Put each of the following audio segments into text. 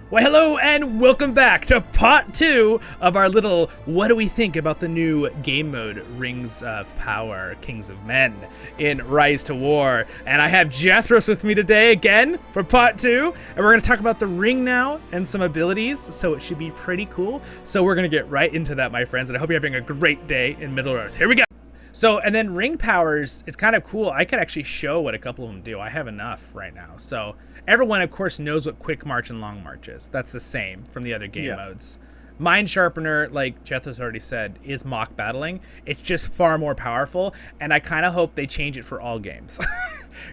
Well, hello and welcome back to part 2 of our little what do we think about the new game mode Rings of Power, Kings of Men in RiseToWar. And I have Jethros with me today again for part 2. And we're going to talk about the ring now and some abilities, so it should be pretty cool. So we're going to get right into that, my friends, and I hope you're having a great day in Middle-earth. Here we go. So, and then ring powers, it's kind of cool. I could actually show what a couple of them do. I have enough right now. So everyone, of course, knows what quick march and long march is. That's the same from the other game modes. Mind Sharpener, like Jethros already said, is mock battling. It's just far more powerful, and I kind of hope they change it for all games.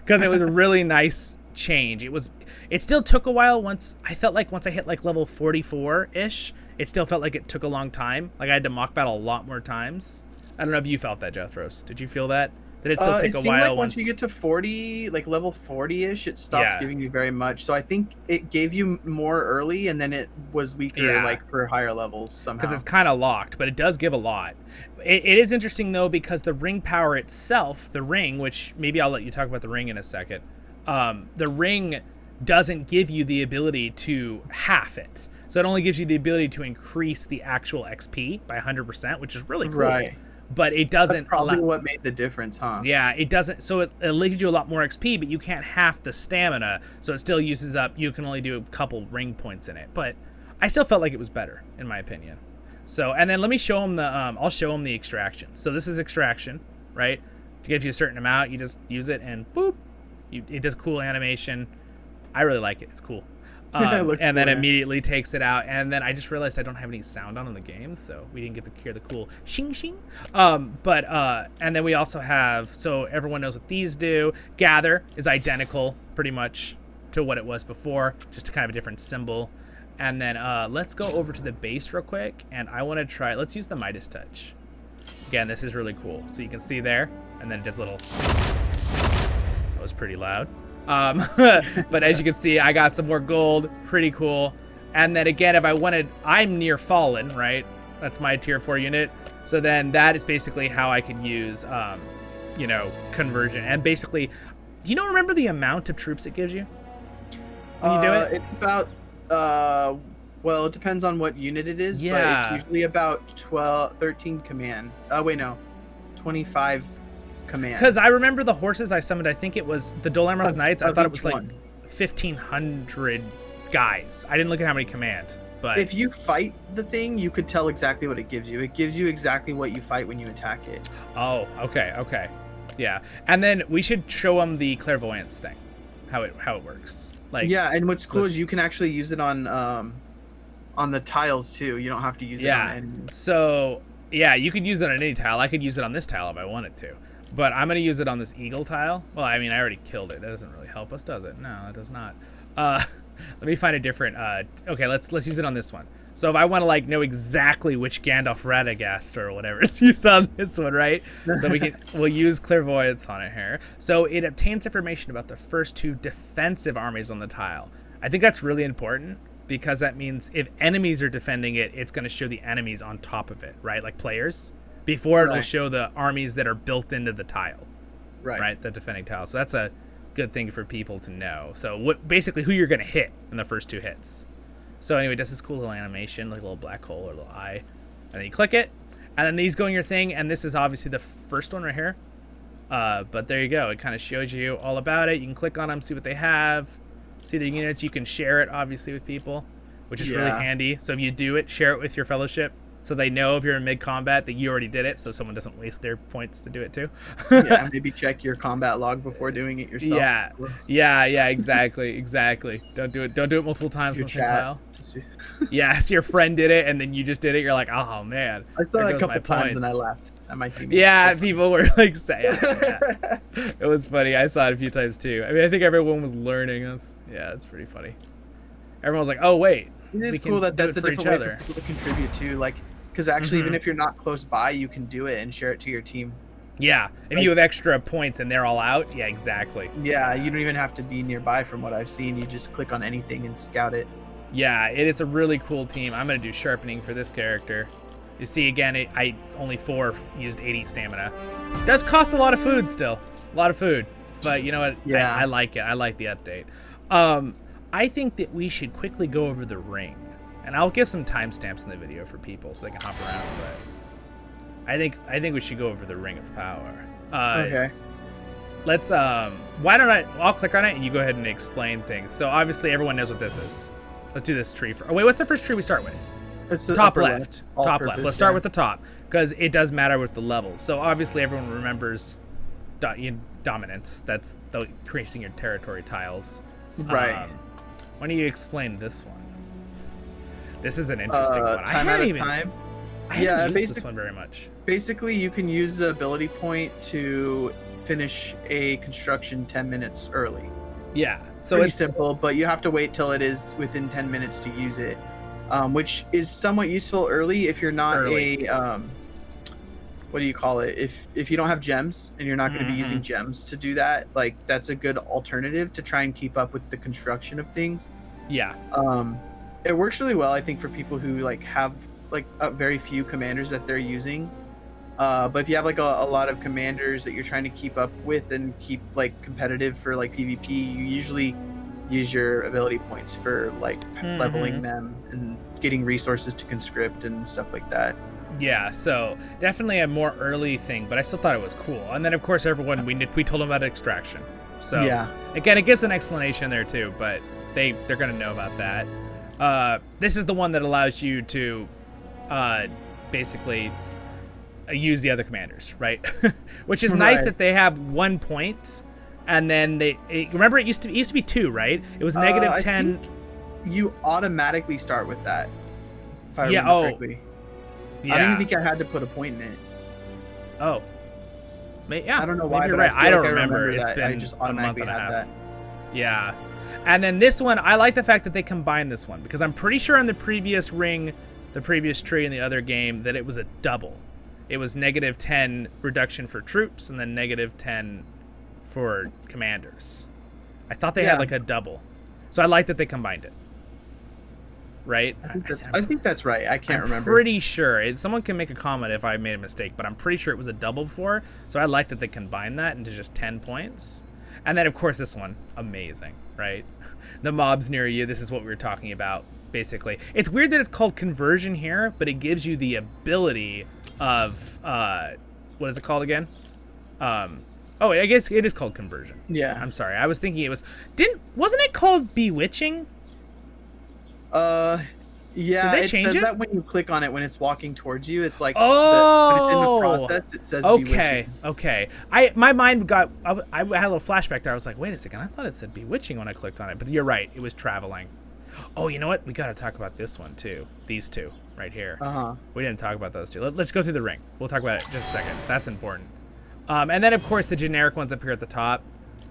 Because it was a really nice change. It still took a while. I felt like once I hit like level 44-ish, it still felt like it took a long time. Like I had to mock battle a lot more times. I don't know if you felt that, Jethros. Did you feel that? Did it still take a while? Like once you get to 40, like level 40-ish, it stops giving you very much. So I think it gave you more early, and then it was weaker like for higher levels somehow. Because it's kind of locked, but it does give a lot. It is interesting, though, because the ring power itself, the ring, which maybe I'll let you talk about the ring in a second, the ring doesn't give you the ability to half it. So it only gives you the ability to increase the actual XP by 100%, which is really cool. Right. But it doesn't. That's probably what made the difference, huh? Yeah, it doesn't. So it gives you a lot more XP, but you can't half the stamina. So it still uses up. You can only do a couple ring points in it. But I still felt like it was better, in my opinion. So, and then let me show them the. I'll show them the extraction. So this is extraction, right? To give you a certain amount, you just use it and boop. It does cool animation. I really like it. It's cool. And then immediately takes it out, and then I just realized I don't have any sound on in the game, so we didn't get to hear the cool shing shing. And then we also have, so everyone knows what these do. Gather is identical pretty much to what it was before, just a kind of a different symbol. And then let's go over to the base real quick, and I want to try, let's use the Midas Touch. Again, this is really cool. So you can see there, and then it does a little, that was pretty loud. But as you can see, I got some more gold. Pretty cool. And then again, if I wanted, I'm near Fallen, right? That's my tier 4 unit. So then that is basically how I could use, conversion. And basically, do you remember the amount of troops it gives you when you do it? It's about, well, it depends on what unit it is, but it's usually about 13 command. 25 command. Because I remember the horses I summoned, I think it was the Dole Emerald Knights. I thought it was like 1,500 guys. I didn't look at how many commands. But if you fight the thing, you could tell exactly what it gives you. It gives you exactly what you fight when you attack it. Oh, okay. Yeah. And then we should show them the clairvoyance thing, how it works. Like, yeah, and what's cool is you can actually use it on the tiles too. You don't have to use it on any. So, yeah, you could use it on any tile. I could use it on this tile if I wanted to. But I'm going to use it on this eagle tile. Well, I mean, I already killed it. That doesn't really help us, does it? No, it does not. Let me find a different... okay, let's use it on this one. So if I want to, know exactly which Gandalf Radagast or whatever is used on this one, right? So we'll use Clairvoyance on it here. So it obtains information about the first 2 defensive armies on the tile. I think that's really important because that means if enemies are defending it, it's going to show the enemies on top of it, right? Like players. Before it'll show the armies that are built into the tile, right? The defending tile. So that's a good thing for people to know. So basically who you're going to hit in the first 2 hits. So anyway, does this cool little animation, like a little black hole or a little eye. And then you click it, and then these go in your thing, and this is obviously the first one right here. But there you go. It kind of shows you all about it. You can click on them, see what they have, see the units. You can share it, obviously, with people, which is really handy. So if you do it, share it with your fellowship. So they know if you're in mid-combat that you already did it, so someone doesn't waste their points to do it too. Yeah, maybe check your combat log before doing it yourself. Yeah, exactly. Don't do it multiple times on the same tile. Yeah, so your friend did it, and then you just did it. You're like, oh man. I saw it a couple times and I left. And my team. Yeah, people were like saying, It was funny. I saw it a few times too. I mean, I think everyone was learning. That's pretty funny. Everyone was like, oh wait. It's cool that that's a different way for people to contribute to, because actually even if you're not close by, you can do it and share it to your team. Yeah, if you have extra points and they're all out, yeah, exactly. Yeah, you don't even have to be nearby from what I've seen. You just click on anything and scout it. Yeah, it is a really cool team. I'm going to do sharpening for this character. You see, again, I only 4 used 80 stamina. Does cost a lot of food still. A lot of food. But you know what? Yeah. I like it. I like the update. I think that we should quickly go over the ring. And I'll give some timestamps in the video for people so they can hop around, but I think we should go over the Ring of Power. Okay. Let's I'll click on it and you go ahead and explain things. So obviously everyone knows what this is. Let's do this tree. Oh, wait, what's the first tree we start with? It's the top upper left. Top left. Let's start with the top because it does matter with the levels. So obviously everyone remembers dominance. That's increasing your territory tiles. Right. Why don't you explain this one? This is an interesting one. Time out of time. I haven't used this one very much. Basically, you can use the ability point to finish a construction 10 minutes early. Yeah, so Pretty it's simple, but you have to wait till it is within 10 minutes to use it, which is somewhat useful early if you're not what do you call it? If you don't have gems and you're not going to be using gems to do that, like that's a good alternative to try and keep up with the construction of things. Yeah. It works really well, I think, for people who like have like very few commanders that they're using. But if you have like a lot of commanders that you're trying to keep up with and keep like competitive for like PvP, you usually use your ability points for like leveling them and getting resources to conscript and stuff like that. Yeah, so definitely a more early thing, but I still thought it was cool. And then of course everyone we told them about extraction. So yeah, again, it gives an explanation there too, but they're gonna know about that. This is the one that allows you to basically use the other commanders, right? Which is nice that they have 1 point, and then remember it used to be 2, right? It was negative 10. You automatically start with that. If I remember correctly. Yeah. I didn't think I had to put a point in it. Oh. Yeah. I don't know why, you're but right. I don't like remember. It's been I just automatically a month and a half. that. Yeah. And then this one, I like the fact that they combined this one because I'm pretty sure in the previous ring, the previous tree in the other game, that it was a double. It was negative 10 reduction for troops and then negative 10 for commanders. I thought they had like a double. So I like that they combined it. Right? I think that's right. I can't remember. I'm pretty sure. Someone can make a comment if I made a mistake, but I'm pretty sure it was a double before. So I like that they combined that into just 10 points. And then, of course, this one. Amazing, right? The mobs near you. This is what we were talking about, basically. It's weird that it's called conversion here, but it gives you the ability of... what is it called again? Oh, I guess it is called conversion. Yeah. I'm sorry. I was thinking it was... Wasn't it called bewitching? Yeah, it says that when you click on it when it's walking towards you, it's like when it's in the process, it says bewitching. Okay. My mind got I had a little flashback there. I was like, wait a second, I thought it said bewitching when I clicked on it, but you're right, it was traveling. Oh, you know what? We got to talk about this one too. These two right here. We didn't talk about those two. Let's go through the ring. We'll talk about it in just a second. That's important. And then of course the generic ones up here at the top,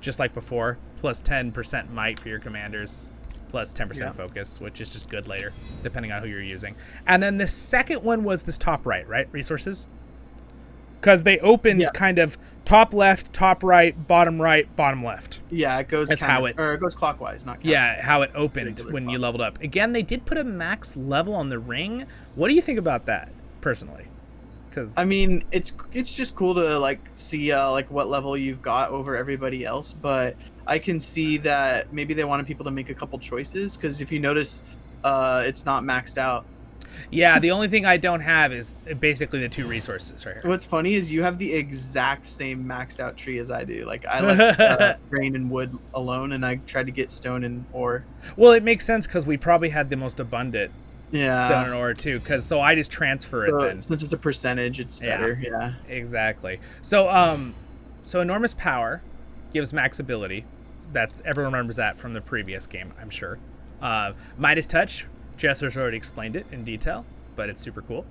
just like before, plus 10% might for your commanders. Plus 10% focus, which is just good later, depending on who you're using. And then the second one was this top right? Resources? Because they opened kind of top left, top right, bottom left. Yeah, it goes it goes clockwise, not counter. Yeah, how it opened when you leveled up. Again, they did put a max level on the ring. What do you think about that, personally? Because I mean, it's just cool to like see like what level you've got over everybody else, but I can see that maybe they wanted people to make a couple choices because if you notice, it's not maxed out. Yeah, the only thing I don't have is basically the 2 resources right here. What's funny is you have the exact same maxed out tree as I do. Like I left grain and wood alone, and I tried to get stone and ore. Well, it makes sense because we probably had the most abundant stone and ore too. So I just transfer it then. Since it's a percentage, it's better. Yeah, exactly. So enormous power gives max ability. Everyone remembers that from the previous game, I'm sure. Midas Touch, Jethros already explained it in detail, but it's super cool.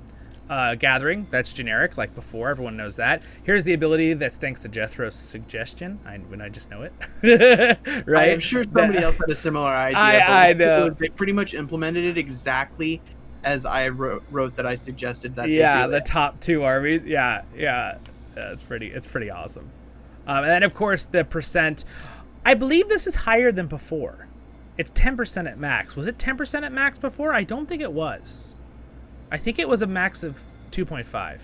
Gathering, that's generic, like before. Everyone knows that. Here's the ability that's thanks to Jethros' suggestion. I just know it, right? I'm sure somebody else had a similar idea. I know. They pretty much implemented it exactly as I wrote that I suggested that. Yeah, the top 2 armies. Yeah, it's pretty awesome. And then of course the percent. I believe this is higher than before. It's 10% at max. Was it 10% at max before? I don't think it was. I think it was a max of 2.5.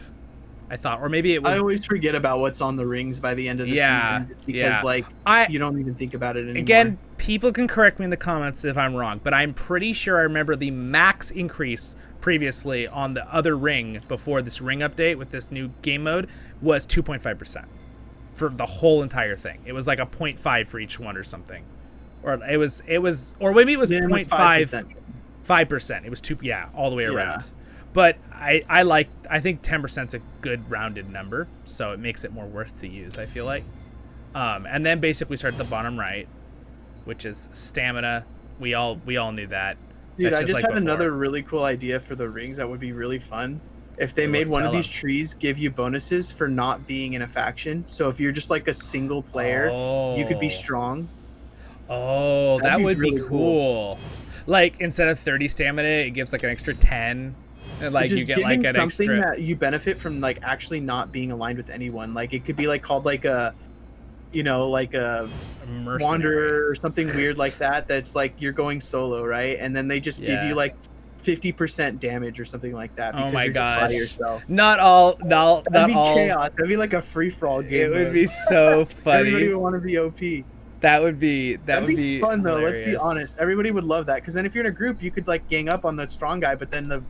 I thought, or maybe it was. I always forget about what's on the rings by the end of the season, just because like you don't even think about it anymore. Again, people can correct me in the comments if I'm wrong, but I'm pretty sure I remember the max increase previously on the other ring before this ring update with this new game mode was 2.5% for the whole entire thing. It was like a 0.5 for each one or something, or it was, or maybe it was 0.5, 5%. It was all the way around. But I think 10% is a good rounded number, so it makes it more worth to use, I feel like. And then basically start at the bottom right, which is stamina. We all knew that. Dude, I just had another really cool idea for the rings that would be really fun. If they made one of these trees give you bonuses for not being in a faction. So if you're just like a single player, you could be strong. Oh, that would be cool. Like instead of 30 stamina, it gives like an extra 10. And like you get like an something extra that you benefit from, like actually not being aligned with anyone. Like it could be like called like a, you know, like a wanderer or something weird like that. That's like you're going solo, right? And then they just give you like 50% damage or something like that. Oh my gosh! Yourself. Not all. That'd be chaos. That'd be like a free for all game. It would be so funny. Everybody would want to be OP. That would be fun though. Hilarious. Let's be honest. Everybody would love that, because then if you're in a group, you could like gang up on the strong guy, but then the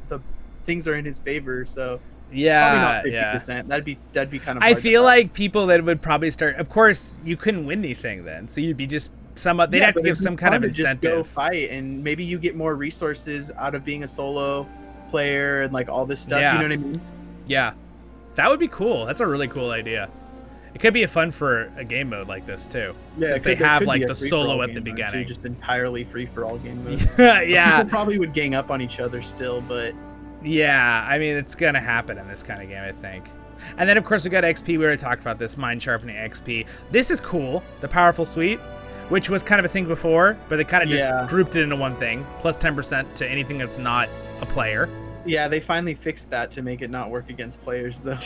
things are in his favor. So probably not 50%. That'd be kind of. I feel like people that would probably start. Of course, you couldn't win anything then, so you'd be just somewhat. They'd have to give some kind of incentive. Just go fight, and maybe you get more resources out of being a solo player and like all this stuff. You know what I mean? Yeah, that would be cool. That's a really cool idea. It could be a fun for a game mode like this too. Yeah, since they have like the solo at the beginning. Just entirely free for all game mode. Yeah. People probably would gang up on each other still, but yeah, I mean it's gonna happen in this kind of game, I think. And then of course we got XP. We already talked about this mind sharpening XP. This is cool. The powerful suite, which was kind of a thing before, but they kind of just grouped it into one thing. Plus 10% to anything that's not a player. Yeah, they finally fixed that to make it not work against players, though.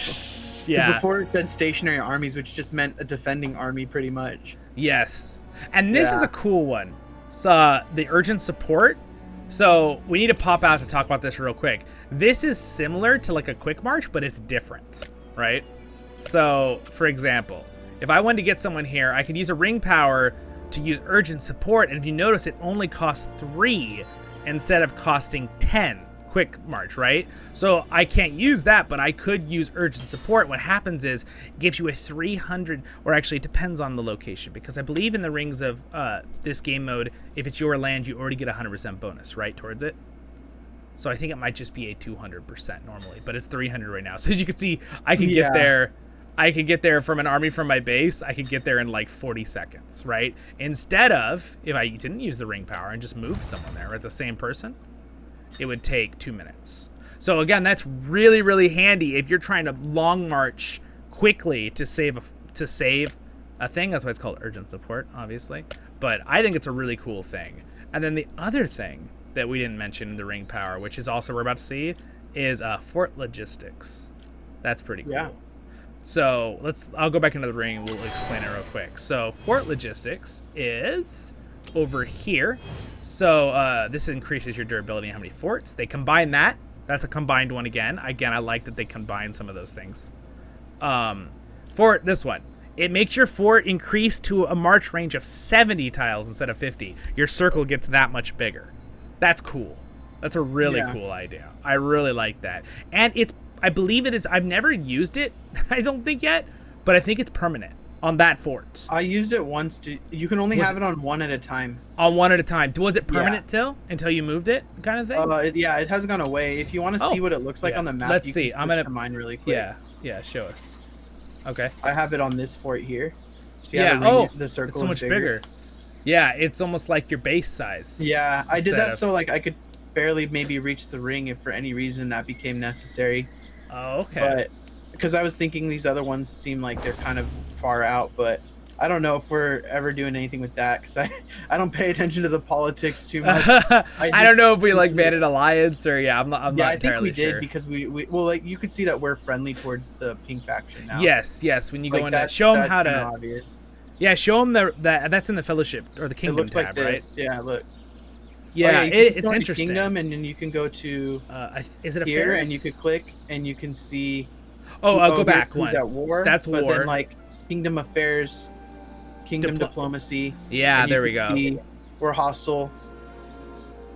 Yeah. Before it said stationary armies, which just meant a defending army, pretty much. Yes. And this is a cool one. So the urgent support. So we need to pop out to talk about this real quick. This is similar to like a quick march, but it's different, right? So, for example, if I wanted to get someone here, I could use a ring power to use urgent support. And if you notice, it only costs 3 instead of costing 10. Quick march, right? So I can't use that, but I could use urgent support. What happens is it gives you a 300, or actually it depends on the location, because I believe in the rings of this game mode, if it's your land, you already get 100% bonus, right, towards it. So I think it might just be a 200% normally, but it's 300 right now. So as you can see, I can get there. I could get there from an army from my base. I could get there in like 40 seconds, right? Instead of, if I didn't use the ring power and just moved someone there, right, the same person, it would take 2 minutes. So again, that's really, really handy if you're trying to long march quickly to save a thing. That's why it's called urgent support, obviously. But I think it's a really cool thing. And then the other thing that we didn't mention in the ring power, which is also we're about to see, is fort logistics. That's pretty cool. Yeah. So I'll go back into the ring and we'll explain it real quick. So fort logistics is over here. So this increases your durability and how many forts. They combine that. That's a combined one again. Again, I like that they combine some of those things. Fort, this one. It makes your fort increase to a march range of 70 tiles instead of 50. Your circle gets that much bigger. That's cool. That's a really cool idea. I really like that. And I believe it is, I've never used it, I don't think yet, but I think it's permanent on that fort. I used it once. You can only have it on one at a time. On one at a time. Was it permanent until you moved it, kind of thing? Yeah, it hasn't gone away. If you want to see what it looks like on the map, let's you see. can switch to mine really quick. Yeah, show us. Okay. I have it on this fort here. So the circle it's so much bigger. Yeah, it's almost like your base size. Yeah, I did that so like I could barely maybe reach the ring if for any reason that became necessary. Oh, okay. But because I was thinking these other ones seem like they're kind of far out, but I don't know if we're ever doing anything with that, because I don't pay attention to the politics too much. I don't know if we like banded alliance or I'm not I think entirely we did sure. Because we well, like you could see that we're friendly towards the pink faction now. Yes. When you go in, show them how to. Obvious. Yeah, show them that's in the fellowship or the kingdom tab, like right? Yeah, look. Yeah, it's interesting. Kingdom, and then you can go to is it a here, Ferris? and you could click, and you can see. Go back who's one. at war. That's But war. then like Kingdom Affairs, Kingdom Diplomacy. Yeah, and there you we can go. see we're hostile,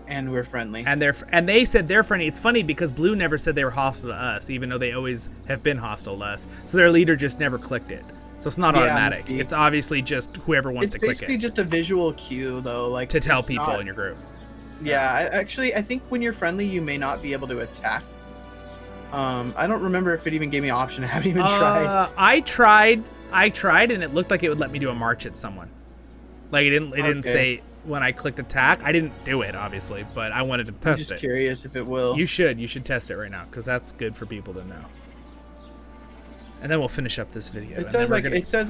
and we're friendly. And they said they're friendly. It's funny because Blue never said they were hostile to us, even though they always have been hostile to us. So their leader just never clicked it. So it's not automatic. It's obviously just whoever wants to click it. It's basically just a visual cue, though, like to tell people in your group. Yeah, I think when you're friendly, you may not be able to attack. I don't remember if it even gave me an option. I haven't even tried. I tried, and it looked like it would let me do a march at someone. Like it didn't say when I clicked attack. I didn't do it, obviously, but I wanted to test it. I'm just curious if it will. You should test it right now, because that's good for people to know. And then we'll finish up this video. It says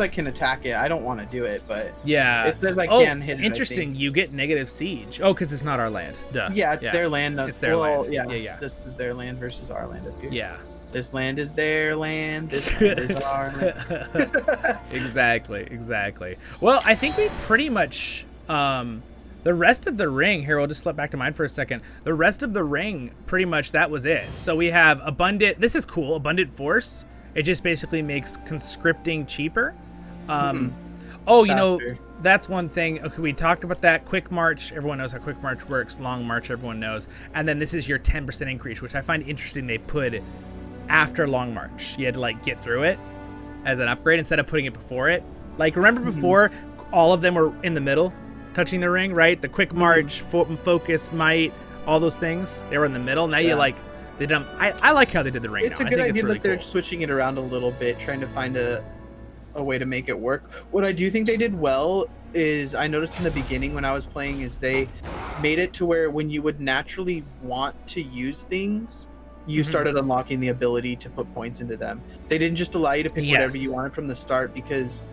I can attack it. I don't want to do it, but yeah, it says I can hit it. Interesting. You get negative siege. Oh, because it's not our land. Duh. Yeah, it's their land. It's their land. Yeah. This is their land versus our land up here. Yeah. This land is their land. This land is our land. Exactly. Well, I think we pretty much the rest of the ring here. We'll just flip back to mine for a second. The rest of the ring, pretty much that was it. So we have abundant. This is cool. Abundant force. It just basically makes conscripting cheaper. That's one thing. Okay, we talked about that. Quick march, everyone knows how quick march works. Long march, everyone knows. And then this is your 10% increase, which I find interesting. They put after long march. You had to like get through it as an upgrade instead of putting it before it. Like remember before, all of them were in the middle, touching the ring, right? The quick march, focus, might, all those things, they were in the middle. Now you like. I like how they did the ring. It's a good idea that they're switching it around a little bit, trying to find a way to make it work. What I do think they did well is I noticed in the beginning when I was playing is they made it to where when you would naturally want to use things, you started unlocking the ability to put points into them. They didn't just allow you to pick whatever you wanted from the start because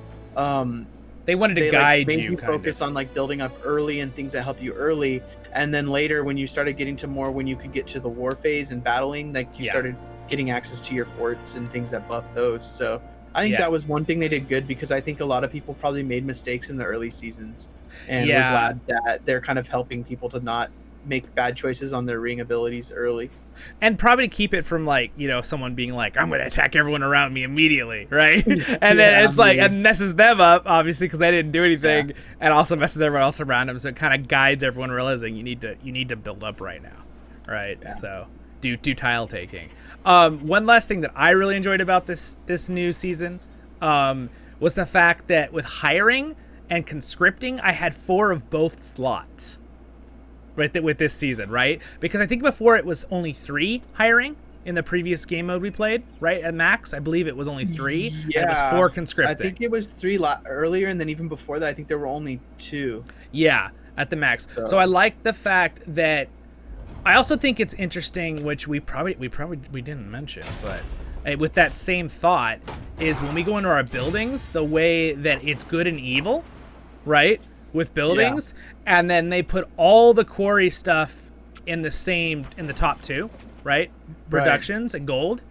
they wanted to guide made you focus on like building up early and things that help you early. And then later, when you started getting to more, when you could get to the war phase and battling, like you started getting access to your forts and things that buff those. So I think that was one thing they did good because I think a lot of people probably made mistakes in the early seasons. And we're glad that they're kind of helping people to not make bad choices on their ring abilities early. And probably keep it from like, someone being like, I'm going to attack everyone around me immediately, right? And then it's like, it messes them up, obviously, because they didn't do anything, and also messes everyone else around them. So it kind of guides everyone realizing you need to build up right now, right? Yeah. So do tile taking. One last thing that I really enjoyed about this new season was the fact that with hiring and conscripting, I had 4 of both slots. Right, with this season, right? Because I think before it was only 3 hiring in the previous game mode we played, right? At max, I believe it was only 3. Yeah, and it was 4 conscripting. I think it was 3 earlier, and then even before that, I think there were only 2. Yeah, at the max. So I like the fact that I also think it's interesting, which we didn't mention, but with that same thought, is when we go into our buildings, the way that it's good and evil, right? With buildings, and then they put all the quarry stuff in the top 2, right? Productions and gold,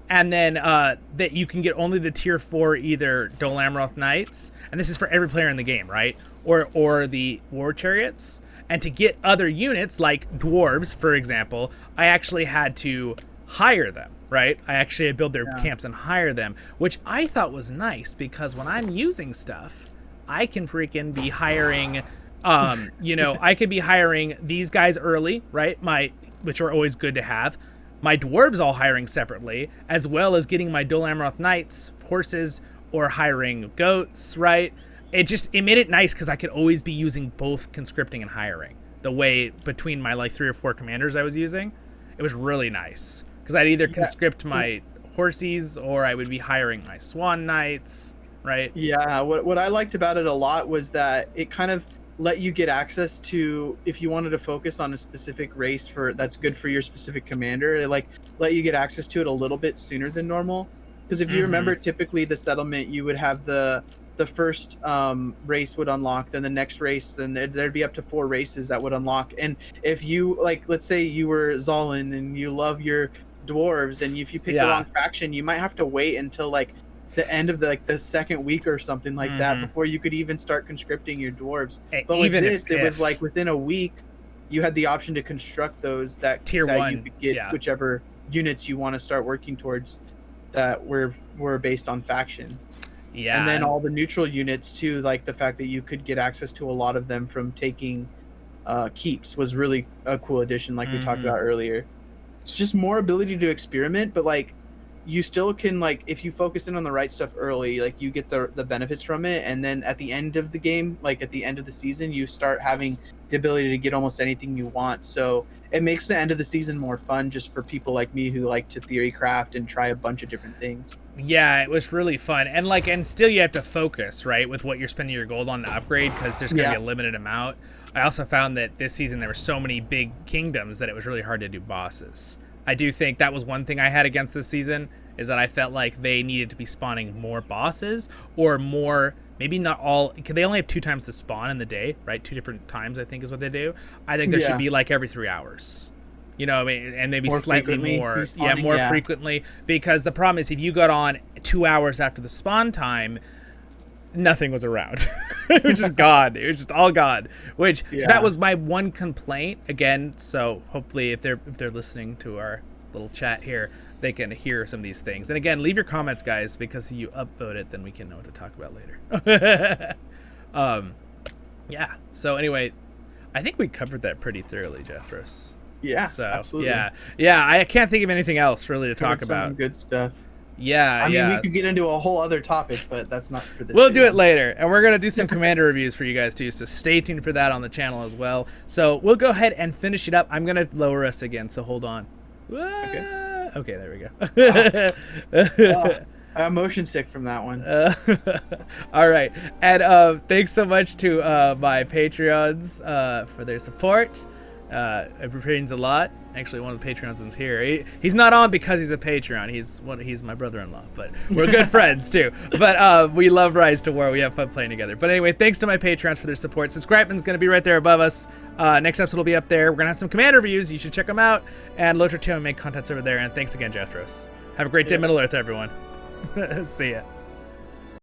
and then that you can get only the tier 4 either Dol Amroth Knights, and this is for every player in the game, right? Or the war chariots, and to get other units like dwarves, for example, I actually had to hire them, right? I actually had to build their camps and hire them, which I thought was nice because when I'm using stuff, I can freaking be hiring, I could be hiring these guys early, right? Which are always good to have. My dwarves all hiring separately, as well as getting my Dol Amroth Knights, horses, or hiring goats, right? It made it nice because I could always be using both conscripting and hiring. The way between my like 3 or 4 commanders I was using, it was really nice because I'd either conscript my horses or I would be hiring my swan knights. Right. Yeah. What I liked about it a lot was that it kind of let you get access to, if you wanted to focus on a specific race that's good for your specific commander, it like let you get access to it a little bit sooner than normal. Because if you remember, typically the settlement, you would have the first race would unlock, then the next race, then there'd be up to 4 races that would unlock. And if you let's say you were Zollin and you love your dwarves, and if you pick the wrong faction, you might have to wait until like the end of the second week or something like that before you could even start conscripting your dwarves. But with this, it was like within a week you had the option to construct those that tier 1 you could get whichever units you want to start working towards that were based on faction. Yeah. And then all the neutral units too, like the fact that you could get access to a lot of them from taking keeps was really a cool addition, like we talked about earlier. It's just more ability to experiment, but like you still can, like, if you focus in on the right stuff early, like you get the benefits from it, and then at the end of the game, like at the end of the season, you start having the ability to get almost anything you want. So it makes the end of the season more fun just for people like me who like to theory craft and try a bunch of different things. Yeah, it was really fun. And still you have to focus, right, with what you're spending your gold on to upgrade, because there's going to be a limited amount. I also found that this season there were so many big kingdoms that it was really hard to do bosses. I do think that was one thing I had against this season, is that I felt like they needed to be spawning more bosses, or more, maybe not all, because they only have 2 times to spawn in the day, right? 2 different times, I think, is what they do. I think there should be like every 3 hours. You know what I mean? And maybe more slightly more. Yeah, more frequently. Because the problem is, if you got on 2 hours after the spawn time, nothing was around. It was just gone. It was just all gone. So that was my one complaint. Again, so hopefully if they're listening to our little chat here, they can hear some of these things. And again, leave your comments, guys, because if you upvote it, then we can know what to talk about later. Yeah. So anyway, I think we covered that pretty thoroughly, Jethros. Yeah, so, absolutely. Yeah. I can't think of anything else really to talk about. Some good stuff. Yeah, I mean, we could get into a whole other topic, but that's not for this We'll video. do it later, and we're going to do some commander reviews for you guys, too, so stay tuned for that on the channel as well. So we'll go ahead and finish it up. I'm going to lower us again, so hold on. Okay, there we go. I'm motion sick from that one. All right, and thanks so much to my Patreons for their support. It means a lot. Actually, one of the Patreons is here. He's not on because he's a Patreon. He's my brother-in-law, but we're good friends too. But we love RiseToWar. We have fun playing together. But anyway, thanks to my Patreons for their support. Subscribing's going to be right there above us. Next episode will be up there. We're going to have some command reviews. You should check them out. And Lotra 2 and make contents over there. And thanks again, Jethros. Have a great day, Middle Earth, everyone. See ya.